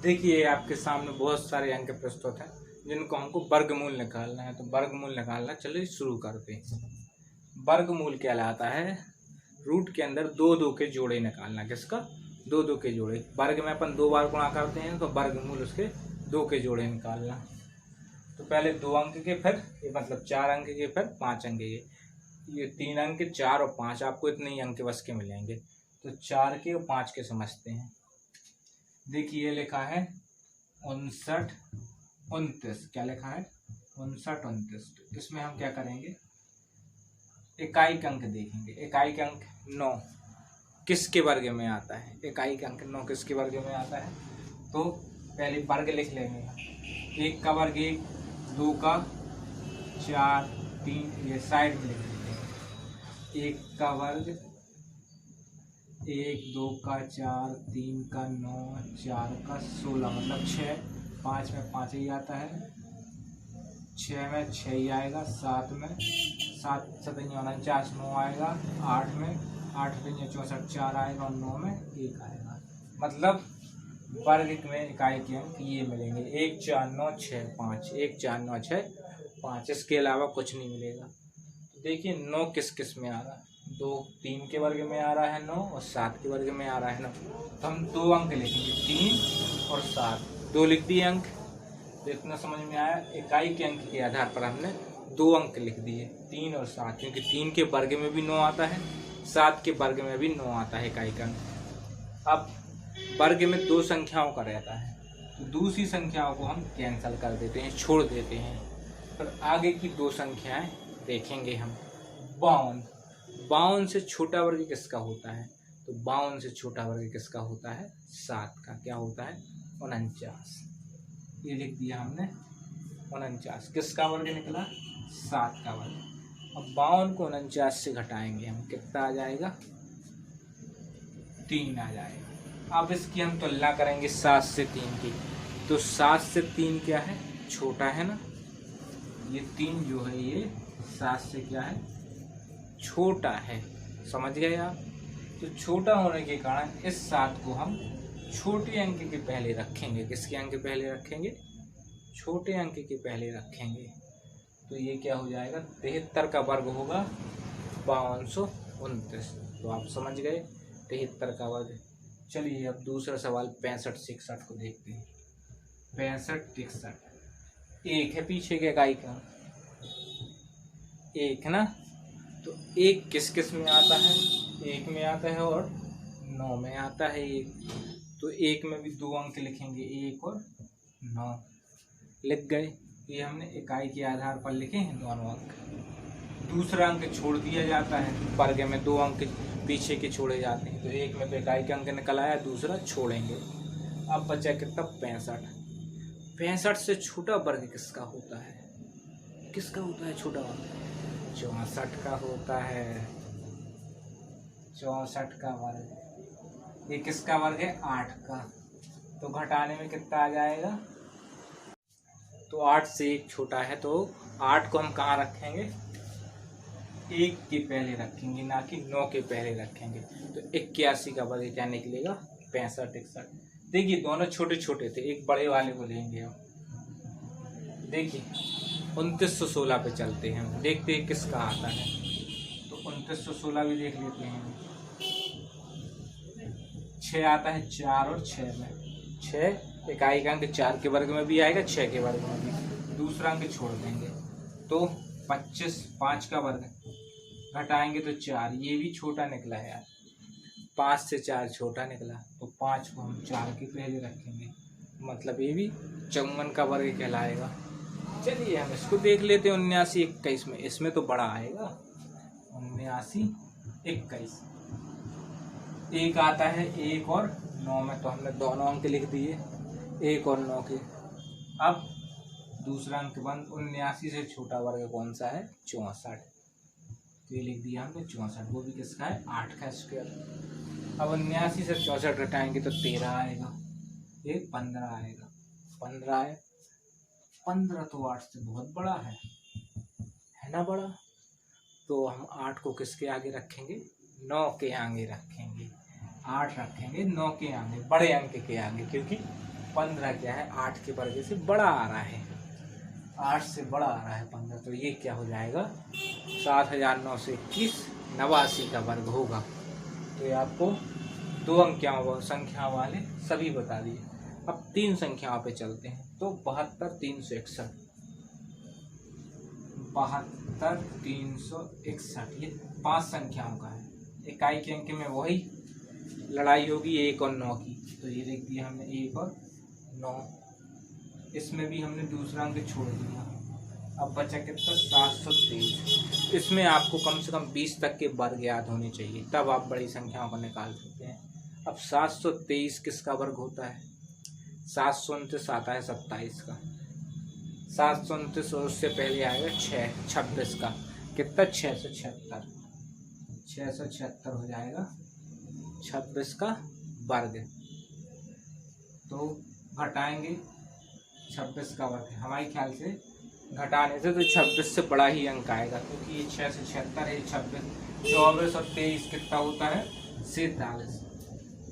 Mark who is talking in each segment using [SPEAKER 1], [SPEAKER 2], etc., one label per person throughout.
[SPEAKER 1] देखिए आपके सामने बहुत सारे अंक प्रस्तुत हैं जिनको हमको वर्गमूल निकालना है। तो वर्गमूल निकालना चलिए शुरू करते हैं। वर्गमूल कहलाता है रूट के अंदर दो दो के जोड़े निकालना। किसका? दो दो के जोड़े। वर्ग में अपन 2 बार गुणा करते हैं तो वर्गमूल उसके 2 के जोड़े निकालना। तो पहले 2 अंक के, फिर ये मतलब 4 अंक के, फिर 5 अंक के। ये 3 अंक, 4 और 5 आपको इतने ही अंक बस के मिलेंगे। तो 4 के और 5 के समझते हैं। देखिए लिखा है 59 29। क्या लिखा है? 59 29। इसमें हम क्या करेंगे? इकाई अंक देखेंगे। इकाई अंक 9 किसके वर्ग में आता है? इकाई अंक 9 किसके वर्ग में आता है? तो पहले वर्ग लिख लेंगे। 1 का वर्ग 1, 2 का 4, 3 ये साइड में लिख लेते हैं। 1 का वर्ग 1, 2 का 4, 3 का 9, 4 का 16 मतलब 6। 5 में 5 ही आता है, 6 में 6 ही आएगा, 7 में 7 7 49 9 आएगा, 8 में 8 64 4 आएगा और 9 में 1 आएगा। मतलब वर्ग में इकाई के अंक ये मिलेंगे 1 4 9 6 5। 1 4 9 6 5। इसके अलावा कुछ नहीं मिलेगा। तो देखिए 9 किस किस में आ रहा है? 2 3 के वर्ग में आ रहा है 9 और 7 के वर्ग में आ रहा है 9। तो हम 2 अंक लिखेंगे, 3 और 7। 2 लिख दिए अंक। तो इतना समझ में आया। इकाई के अंक के आधार पर हमने 2 अंक लिख दिए, 3 और 7, क्योंकि 3 के वर्ग में भी 9 आता है, 7 के वर्ग में भी 9 आता है इकाई का अंक। अब वर्ग में 2 संख्याओं का रहता है तो दूसरी संख्याओं को हम कैंसिल कर देते हैं, छोड़ देते हैं। फिर आगे की 2 संख्याएं देखेंगे हम। 52। 52 से छोटा वर्ग किसका होता है? तो 52 से छोटा वर्ग किसका होता है? 7 का। क्या होता है? 49। ये लिख दिया हमने 49। किसका वर्ग निकला? 7 का वर्ग। अब 52 को 49 से घटाएंगे हम, कितना आ जाएगा? 3 आ जाएगा। अब इसकी हम तुलना करेंगे 7 से 3 की। तो 7 से 3 क्या है? छोटा है ना। ये 3 जो है ये 7 से क्या है? छोटा है। समझ गए आप? तो छोटा होने के कारण इस 7 को हम छोटे अंक के पहले रखेंगे। किसके अंक के पहले रखेंगे? छोटे अंक के पहले रखेंगे। तो ये क्या हो जाएगा? 73 का वर्ग होगा 5229। तो आप समझ गए 73 का वर्ग। चलिए अब दूसरा सवाल 65 66 को देखते हैं। 65 66 एक है पीछे के इकाई का, एक ना। तो एक किस किस में आता है? 1 में आता है और 9 में आता है। एक तो 1 में भी 2 अंक लिखेंगे, 1 और 9 लिख गए। ये हमने इकाई के आधार पर लिखे हैं दोनों अंक। दूसरा अंक छोड़ दिया जाता है। वर्ग में 2 अंक पीछे के छोड़े जाते हैं। तो 1 में तो इकाई के अंक निकल आया, दूसरा छोड़ेंगे। अब बचा कितना? 65। 65 से छोटा वर्ग किसका होता है? किसका होता है छोटा वर्ग? 64 का होता है। 64 का वर्ग। ये किसका वर्ग है? 8 का। तो घटाने में कितना आ जाएगा? तो 8 से 1 छोटा है, तो 8 को हम कहाँ रखेंगे? 1 के पहले रखेंगे, ना कि 9 के पहले रखेंगे। तो 81 का वर्ग क्या निकलेगा? 65 61। देखिए दोनों छोटे छोटे थे, एक बड़े वाले को लेंगे हम। देखिए 2916 पे चलते हैं, देखते हैं किसका आता है। तो 2916 भी देख लेते हैं। 6 आता है 4 और 6 में। 6 इकाई का अंक 4 के वर्ग में भी आएगा, 6 के वर्ग में भी। दूसरा अंक छोड़ देंगे तो 25। 5 का वर्ग घटाएंगे तो 4। ये भी छोटा निकला है यार, 5 से 4 छोटा निकला। तो 5 को हम 4 के पहले रखेंगे, मतलब ये भी 54 का वर्ग कहलाएगा। चलिए हम इसको देख लेते हैं। 79 21 में, इसमें तो बड़ा आएगा। 79 21 एक आता है 1 और 9 में, तो हमने दोनों अंक लिख दिए 1 और 9 के। अब दूसरा अंक बंद। 79 से छोटा वर्ग कौन सा है? 64। तो ये लिख दिया हमने 64। वो भी किसका है? 8 का स्क्वायर। अब 79 से 64 घटाएंगे तो 13 आएगा, ये 15 आएगा। 15 है। 15 तो 8 से बहुत बड़ा है ना बड़ा। तो हम 8 को किसके आगे रखेंगे? 9 के आगे रखेंगे। 8 रखेंगे 9 के आगे, बड़े अंक के आगे, क्योंकि 15 क्या है 8 के वर्ग से बड़ा आ रहा है, 8 से बड़ा आ रहा है 15, तो ये क्या हो जाएगा 7921 89 का वर्ग होगा। तो ये आपको 2 अंक संख्या वाले सभी बता दिए। अब 3 संख्याओं पे चलते हैं। तो 72 361, 72 361 ये 5 संख्याओं का है। इकाई के अंक में वही लड़ाई होगी 1 और 9 की। तो ये लिख दिया हमने 1 और 9, इसमें भी हमने दूसरा अंक छोड़ दिया। अब बचा कितना 723। इसमें आपको कम से कम 20 तक के वर्ग याद होने चाहिए, तब आप बड़ी संख्याओं को निकाल सकते हैं। अब 723 किसका वर्ग होता है? 729 आता है 27 का। 729 उससे पहले आएगा 26 का। कितना 676, 676 हो जाएगा 26 का वर्ग। तो घटाएंगे 26 का वर्ग, हमारे ख्याल से घटाने से तो 26 से बड़ा ही अंक आएगा, क्योंकि ये 6 से 76 है, 26 24 और 23 कितना होता है 47,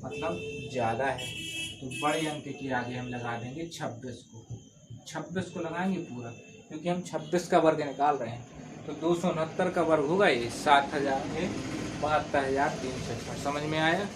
[SPEAKER 1] मतलब ज़्यादा है। तो बड़े अंक के आगे हम लगा देंगे 26 को लगाएंगे पूरा, क्योंकि हम 26 का वर्ग निकाल रहे हैं। तो 269 का वर्ग होगा ये 72,361। समझ में आया?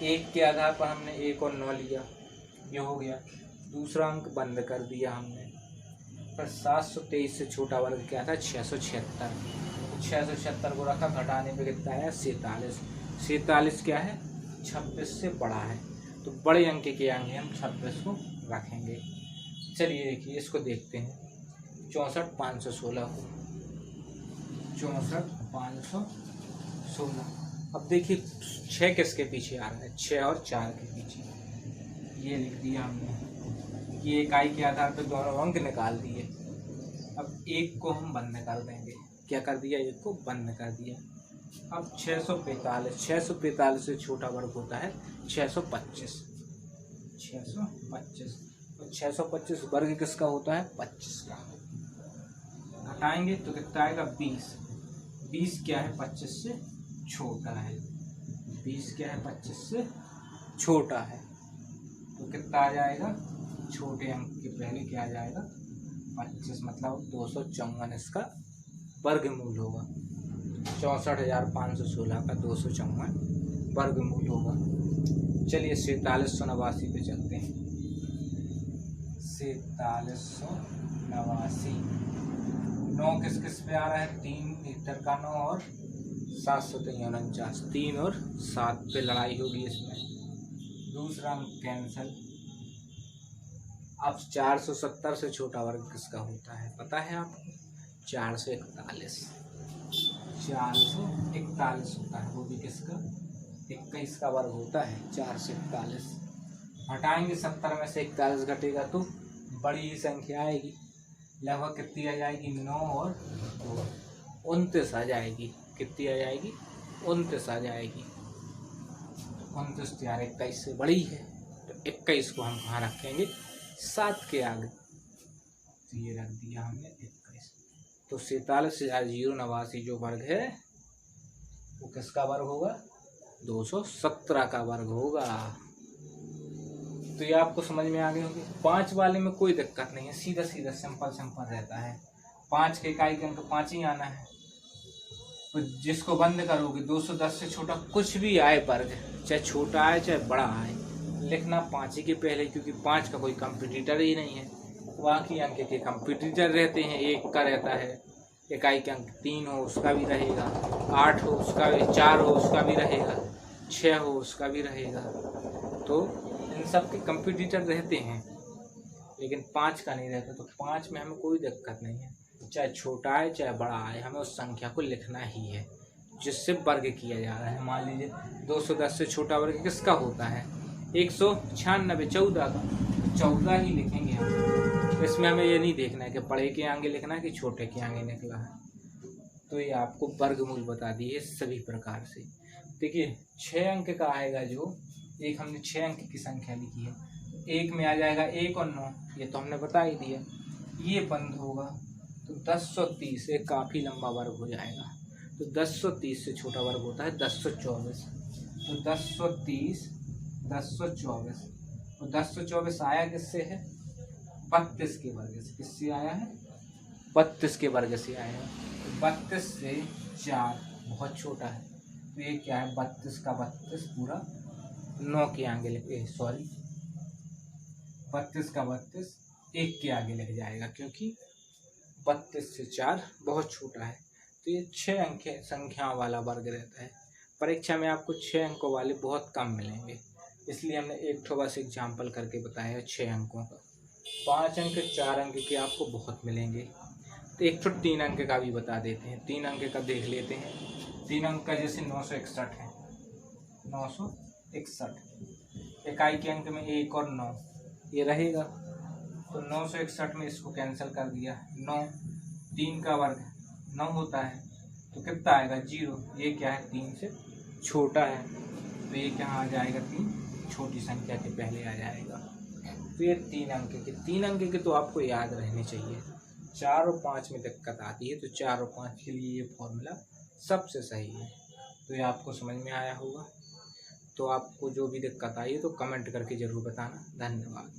[SPEAKER 1] 1 के आधार पर हमने 1 और 9 लिया, ये हो गया। दूसरा अंक बंद कर दिया हमने। पर 723 से छोटा वर्ग क्या था 676, 676 को रखा, घटाने पे कितना है 47। 47 क्या है 26 से बड़ा है, तो बड़े अंक के आगे हम 26 को रखेंगे। चलिए देखिए इसको देखते हैं। 64 516 को, 64 516। अब देखिए 6 किसके पीछे आ रहा है? 6 और 4 के पीछे। ये लिख दिया हमने। ये इकाई के आधार पर दोनों अंक निकाल दिए। अब 1 को हम बंद कर देंगे। क्या कर दिया? 1 को बंद कर दिया। अब 645, 645 से छोटा वर्ग होता है 625, 625। तो 625 वर्ग किसका होता है 25 का। घटाएंगे तो कितना आएगा 20। 20 क्या है 25 से छोटा है, 20 क्या है 25 से छोटा है। तो कितना आ जाएगा? छोटे अंक के पहले क्या आ जाएगा 25, मतलब 254 इसका वर्गमूल होगा। 64,516 का 254 वर्गमूल होगा। चलिए 4789 पे चलते हैं। 4789 9 किस किस पे आ रहा है? 3 मीटर का 9 और 749, 3 और 7 पे लड़ाई होगी इसमें। दूसरा अंक कैंसल। अब 470 से छोटा वर्ग किसका होता है पता है आपको? 441, 441 होता है, वो भी किसका 21 का वर्ग होता है 441। हटाएंगे 70 में से 41 घटेगा तो बड़ी ही संख्या आएगी, लगभग कितनी आ जाएगी 9 और 2 29 आ जाएगी। कितनी आ जाएगी 29 आ जाएगी। 29 यार 21 से बड़ी है, तो 21 को हम कहाँ रखेंगे 7 के आगे। तो ये रख दिया हमने 21। तो 47,089 जो वर्ग है वो किसका वर्ग होगा 217 का वर्ग होगा। तो ये आपको समझ में आ गई होगी। 5 वाले में कोई दिक्कत नहीं है, सीधा सीधा सिंपल रहता है। 5 के इकाई के अंक 5 ही आना है। तो जिसको बंद करोगे 210 से छोटा कुछ भी आए वर्ग, चाहे छोटा आए चाहे बड़ा आए, लिखना 5 ही के पहले, क्योंकि 5 का कोई कंपटीटर ही नहीं है। बाकी अंक के कंपटीटर रहते हैं। 1 का रहता है, इकाई के अंक 3 हो उसका भी रहेगा, 8 हो उसका भी, 4 हो उसका भी रहेगा, 6 हो उसका भी रहेगा। तो इन सब के कंपटीटर रहते हैं, लेकिन 5 का नहीं रहता। तो 5 में हमें कोई दिक्कत नहीं है, चाहे छोटा आए चाहे बड़ा आए, हमें उस संख्या को लिखना ही है जिससे वर्ग किया जा रहा है। मान लीजिए 210 से छोटा वर्ग किसका होता है 196, 14 का, 14 ही लिखेंगे हम। इसमें हमें ये नहीं देखना है कि बड़े के आगे लिखना है कि छोटे के आगे निकला है। तो ये आपको वर्गमूल बता दिए सभी प्रकार से। देखिए 6 अंक का आएगा, जो एक हमने 6 अंक की संख्या लिखी है, 1 में आ जाएगा 1 और 9, ये तो हमने बता ही दिया। ये बंद होगा तो 1030 एक काफ़ी लंबा वर्ग हो जाएगा। तो 1030 से छोटा वर्ग होता है 1024। तो 1030, 1024 और 1024 आया किससे है? 32 के वर्ग से। किससे आया है? 32 के वर्ग से आया है। तो 32 से 4 बहुत छोटा है, तो ये क्या है? 32 का 32 पूरा 9 के आगे लिखे, सॉरी 32 का 32 1 के आगे लिख जाएगा, क्योंकि 32 से 4 बहुत छोटा है। तो ये 6 अंक संख्या वाला वर्ग रहता है। परीक्षा में आपको 6 अंकों वाले बहुत कम मिलेंगे, इसलिए हमने एक ठो बस एग्जाम्पल करके बताया 6 अंकों का। 5 अंक 4 अंक के आपको बहुत मिलेंगे। तो एक ठो 3 अंक का भी बता देते हैं। 3 अंक का देख लेते हैं। 3 अंक का जैसे 961 है, 961 इकाई के अंक में 1 और 9 ये रहेगा, तो 961 में इसको कैंसिल कर दिया। 9 3 का वर्ग 9 होता है, तो कितना आएगा? 0। ये क्या है? 3 से छोटा है, तो ये कहाँ आ जाएगा? 3 छोटी संख्या के पहले आ जाएगा। तो ये 3 अंक के तो आपको याद रहने चाहिए। 4 और 5 में दिक्कत आती है, तो 4 और 5 के लिए ये फॉर्मूला सबसे सही है। तो ये आपको समझ में आया होगा। तो आपको जो भी दिक्कत आई है तो कमेंट करके ज़रूर बताना। धन्यवाद।